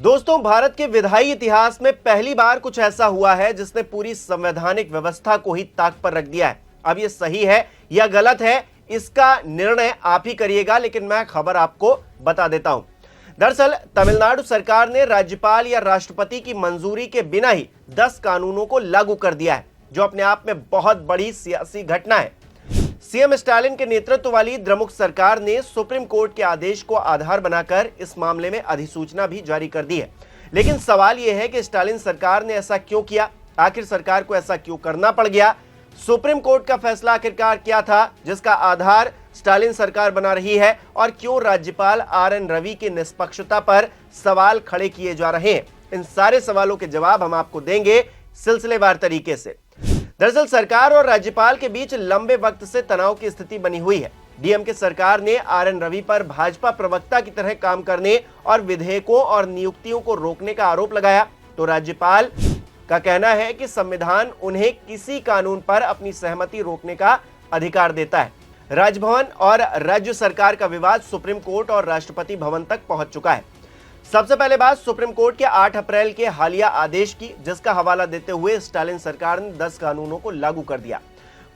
दोस्तों, भारत के विधायी इतिहास में पहली बार कुछ ऐसा हुआ है जिसने पूरी संवैधानिक व्यवस्था को ही ताक पर रख दिया है। अब ये सही है या गलत है, इसका निर्णय आप ही करिएगा, लेकिन मैं खबर आपको बता देता हूं। दरअसल तमिलनाडु सरकार ने राज्यपाल या राष्ट्रपति की मंजूरी के बिना ही 10 कानूनों को लागू कर दिया है, जो अपने आप में बहुत बड़ी सियासी घटना है। सीएम स्टालिन के नेतृत्व वाली द्रमुक सरकार ने सुप्रीम कोर्ट के आदेश को आधार बनाकर इस मामले में अधिसूचना भी जारी कर दी है। लेकिन सवाल यह है कि स्टालिन सरकार ने ऐसा क्यों किया? आखिर सरकार को ऐसा क्यों करना पड़ गया? सुप्रीम कोर्ट का फैसला आखिरकार क्या था जिसका आधार स्टालिन सरकार बना रही है? और क्यों राज्यपाल RN रवि की निष्पक्षता पर सवाल खड़े किए जा रहे हैं? इन सारे सवालों के जवाब हम आपको देंगे सिलसिलेवार तरीके से। दरअसल सरकार और राज्यपाल के बीच लंबे वक्त से तनाव की स्थिति बनी हुई है। डीएमके सरकार ने RN रवि पर भाजपा प्रवक्ता की तरह काम करने और विधेयकों और नियुक्तियों को रोकने का आरोप लगाया, तो राज्यपाल का कहना है कि संविधान उन्हें किसी कानून पर अपनी सहमति रोकने का अधिकार देता है। राजभवन और राज्य सरकार का विवाद सुप्रीम कोर्ट और राष्ट्रपति भवन तक पहुंच चुका है। सबसे पहले बात सुप्रीम कोर्ट के 8 अप्रैल के हालिया आदेश की, जिसका हवाला देते हुए स्टालिन सरकार ने 10 कानूनों को लागू कर दिया।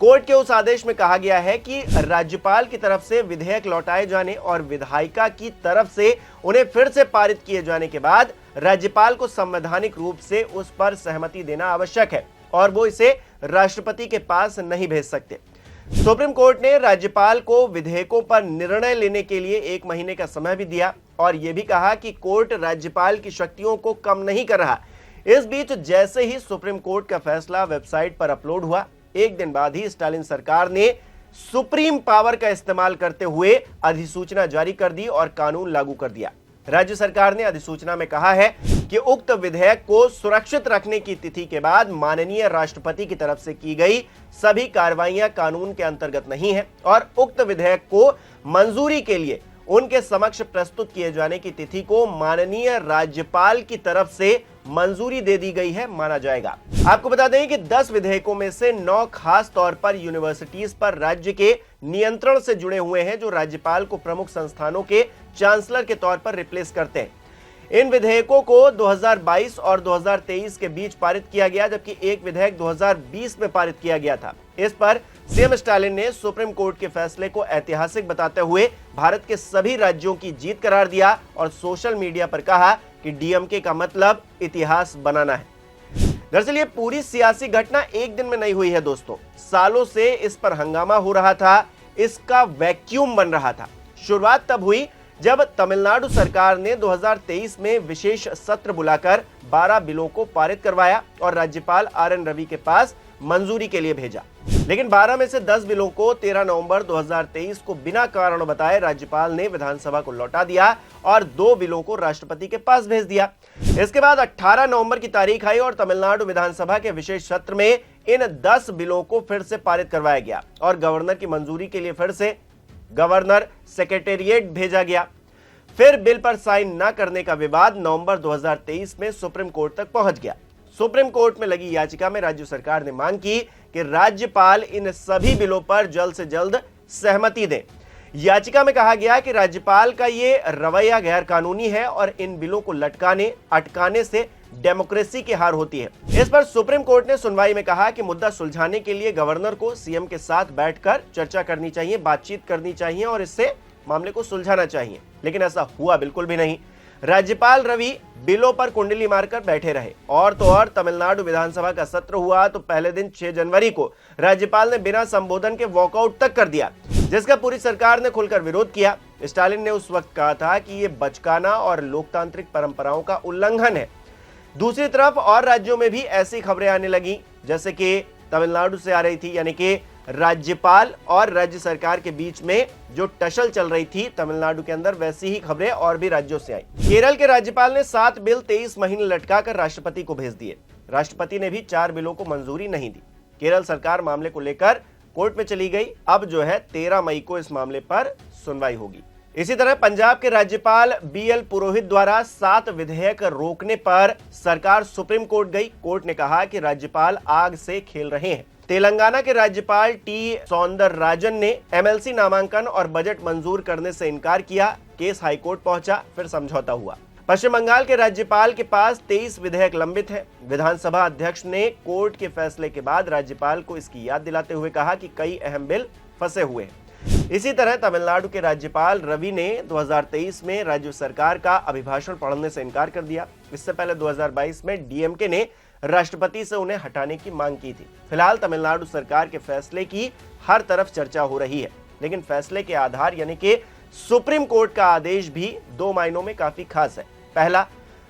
कोर्ट के उस आदेश में कहा गया है कि राज्यपाल की तरफ से विधेयक लौटाए जाने और विधायिका की तरफ से उन्हें फिर से पारित किए जाने के बाद राज्यपाल को संवैधानिक रूप से उस पर सहमति देना आवश्यक है और वो इसे राष्ट्रपति के पास नहीं भेज सकते। सुप्रीम कोर्ट ने राज्यपाल को विधेयकों पर निर्णय लेने के लिए 1 महीने का समय भी दिया और यह भी कहा कि कोर्ट राज्यपाल की शक्तियों को कम नहीं कर रहा। इस बीच जैसे ही सुप्रीम कोर्ट का फैसला वेबसाइट पर अपलोड हुआ, 1 दिन बाद ही स्टालिन सरकार ने सुप्रीम पावर का इस्तेमाल करते हुए अधिसूचना जारी कर दी और कानून लागू कर दिया। राज्य सरकार ने अधिसूचना में कहा है कि उक्त विधेयक को सुरक्षित रखने की तिथि के बाद माननीय राष्ट्रपति की तरफ से की गई सभी कार्रवाइयां कानून के अंतर्गत नहीं है और उक्त विधेयक को मंजूरी के लिए उनके समक्ष प्रस्तुत किए जाने की तिथि को माननीय राज्यपाल की तरफ से मंजूरी दे दी गई है माना जाएगा। आपको बता दें कि 10 विधेयकों में से 9 खास तौर पर यूनिवर्सिटीज पर राज्य के नियंत्रण से जुड़े हुए हैं, जो राज्यपाल को प्रमुख संस्थानों के चांसलर के तौर पर रिप्लेस करते हैं। इन विधेयकों को 2022 और 2023 के बीच पारित किया गया, जबकि एक विधेयक 2020 में पारित किया गया था। इस पर सीएम स्टालिन ने सुप्रीम कोर्ट के फैसले को ऐतिहासिक बताते हुए भारत के सभी राज्यों की जीत करार दिया और सोशल मीडिया पर कहा कि डीएमके का मतलब इतिहास बनाना है। दरअसल ये पूरी सियासी घटना एक दिन में नहीं हुई है दोस्तों, सालों से इस पर हंगामा हो रहा था, इसका वैक्यूम बन रहा था। शुरुआत तब हुई जब तमिलनाडु सरकार ने 2023 में विशेष सत्र बुलाकर 12 बिलों को पारित करवाया और राज्यपाल RN रवि के पास मंजूरी के लिए भेजा। लेकिन 12 में से 10 बिलों को 13 नवंबर 2023 को बिना कारण बताए राज्यपाल ने विधानसभा को लौटा दिया और 2 बिलों को राष्ट्रपति के पास भेज दिया। इसके बाद 18 नवंबर की तारीख आई और तमिलनाडु विधानसभा के विशेष सत्र में इन 10 बिलों को फिर से पारित करवाया गया और गवर्नर की मंजूरी के लिए फिर से गवर्नर सेक्रेटेरिएट भेजा गया। फिर बिल पर साइन न करने का विवाद नवंबर 2023 में सुप्रीम कोर्ट तक पहुंच गया। सुप्रीम कोर्ट में लगी याचिका में राज्य सरकार ने मांग की कि राज्यपाल इन सभी बिलों पर जल्द से जल्द सहमति दें। याचिका में कहा गया कि राज्यपाल का ये रवैया गैर कानूनी है और इन बिलों को लटकाने अटकाने से डेमोक्रेसी की हार होती है। इस पर सुप्रीम कोर्ट ने सुनवाई में कहा कि मुद्दा सुलझाने के लिए गवर्नर को सीएम के साथ बैठकर चर्चा करनी चाहिए, बातचीत करनी चाहिए और इससे मामले को सुलझाना चाहिए। लेकिन ऐसा हुआ बिल्कुल भी नहीं। राज्यपाल रवि बिलों पर कुंडली मारकर बैठे रहे। और तो और तमिलनाडु विधानसभा का सत्र हुआ तो पहले दिन 6 जनवरी को राज्यपाल ने बिना संबोधन के वॉकआउट तक कर दिया, जिसका पूरी सरकार ने खुलकर विरोध किया। स्टालिन ने उस वक्त कहा था कि यह बचकाना और लोकतांत्रिक परंपराओं का उल्लंघन है। दूसरी तरफ और राज्यों में भी ऐसी खबरें आने लगी जैसे कि तमिलनाडु से आ रही थी, यानी कि राज्यपाल और राज्य सरकार के बीच में जो टसल चल रही थी तमिलनाडु के अंदर, वैसी ही खबरें और भी राज्यों से आई। केरल के राज्यपाल ने 7 बिल 23 महीने लटकाकर राष्ट्रपति को भेज दिए। राष्ट्रपति ने भी 4 बिलों को मंजूरी नहीं दी। केरल सरकार मामले को लेकर कोर्ट में चली गई। अब जो है 13 मई को इस मामले पर सुनवाई होगी। इसी तरह पंजाब के राज्यपाल BL पुरोहित द्वारा 7 विधेयक रोकने पर सरकार सुप्रीम कोर्ट गई। कोर्ट ने कहा कि राज्यपाल आग से खेल रहे हैं। तेलंगाना के राज्यपाल T सौंदरराजन ने MLC नामांकन और बजट मंजूर करने से इनकार किया। केस हाईकोर्ट पहुंचा, फिर समझौता हुआ। पश्चिम बंगाल के राज्यपाल के पास 23 विधेयक लंबित है। विधानसभा अध्यक्ष ने कोर्ट के फैसले के बाद राज्यपाल को इसकी याद दिलाते हुए कहा कि कई अहम बिल फंसे हुए हैं। इसी तरह तमिलनाडु के राज्यपाल रवि ने 2023 में राज्य सरकार का अभिभाषण पढ़ने से इनकार कर दिया। इससे पहले 2022 में डीएमके ने राष्ट्रपति से उन्हें हटाने की मांग की थी। फिलहाल तमिलनाडु सरकार के फैसले की हर तरफ चर्चा हो रही है, लेकिन फैसले के आधार यानी कि सुप्रीम कोर्ट का आदेश भी 2 मायनों में काफी खास है। पहला,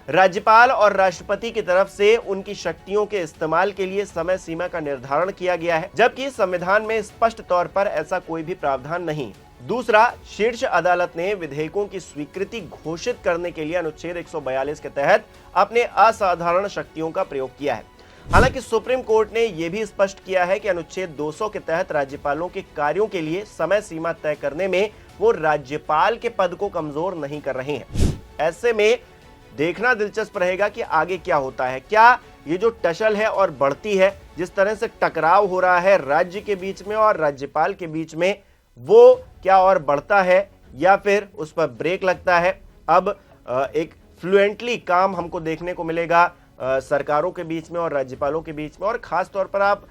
राज्यपाल और राष्ट्रपति की तरफ से उनकी शक्तियों के इस्तेमाल के लिए समय सीमा का निर्धारण किया गया है, जबकि संविधान में स्पष्ट तौर पर ऐसा कोई भी प्रावधान नहीं। दूसरा, शीर्ष अदालत ने विधेयकों की स्वीकृति घोषित करने के लिए अनुच्छेद 142 के तहत अपने असाधारण शक्तियों का प्रयोग किया है। हालांकि सुप्रीम कोर्ट ने यह भी स्पष्ट किया है कि अनुच्छेद 200 के तहत राज्यपालों के कार्यों के लिए समय सीमा तय करने में वो राज्यपाल के पद को कमजोर नहीं कर रहे हैं। ऐसे में देखना दिलचस्प रहेगा कि आगे क्या होता है। क्या ये जो टसल है और बढ़ती है, जिस तरह से टकराव हो रहा है राज्य के बीच में और राज्यपाल के बीच में, वो क्या और बढ़ता है या फिर उस पर ब्रेक लगता है। अब एक फ्लुएंटली काम हमको देखने को मिलेगा सरकारों के बीच में और राज्यपालों के बीच में। और खास तौर पर आप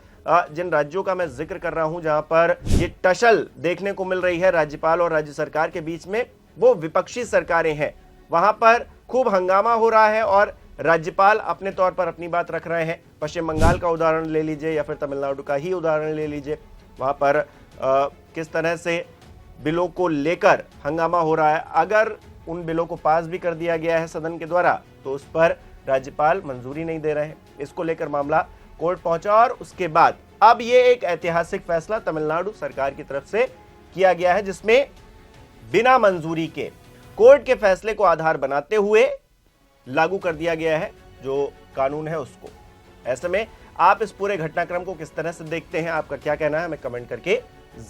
जिन राज्यों का मैं जिक्र कर रहा हूं जहां पर ये टसल देखने को मिल रही है राज्यपाल और राज्य सरकार के बीच में, वो विपक्षी सरकारें हैं। वहां पर खूब हंगामा हो रहा है और राज्यपाल अपने तौर पर अपनी बात रख रहे हैं। पश्चिम बंगाल का उदाहरण ले लीजिए या फिर तमिलनाडु का ही उदाहरण ले लीजिए। वहां पर किस तरह से बिलों को लेकर हंगामा हो रहा है। अगर उन बिलों को पास भी कर दिया गया है सदन के द्वारा तो उस पर राज्यपाल मंजूरी नहीं दे रहे हैं। इसको लेकर मामला कोर्ट पहुंचा और उसके बाद अब ये एक ऐतिहासिक फैसला तमिलनाडु सरकार की तरफ से किया गया है, जिसमें बिना मंजूरी के कोर्ट के फैसले को आधार बनाते हुए लागू कर दिया गया है जो कानून है उसको। ऐसे में आप इस पूरे घटनाक्रम को किस तरह से देखते हैं, आपका क्या कहना है, हमें कमेंट करके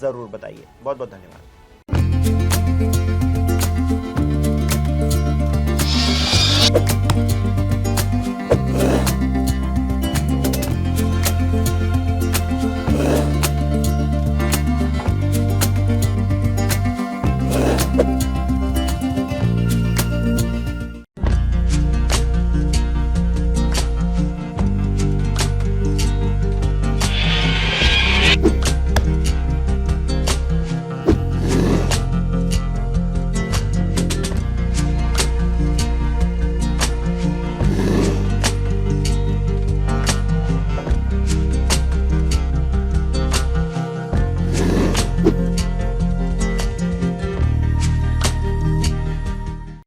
जरूर बताइए। बहुत बहुत धन्यवाद।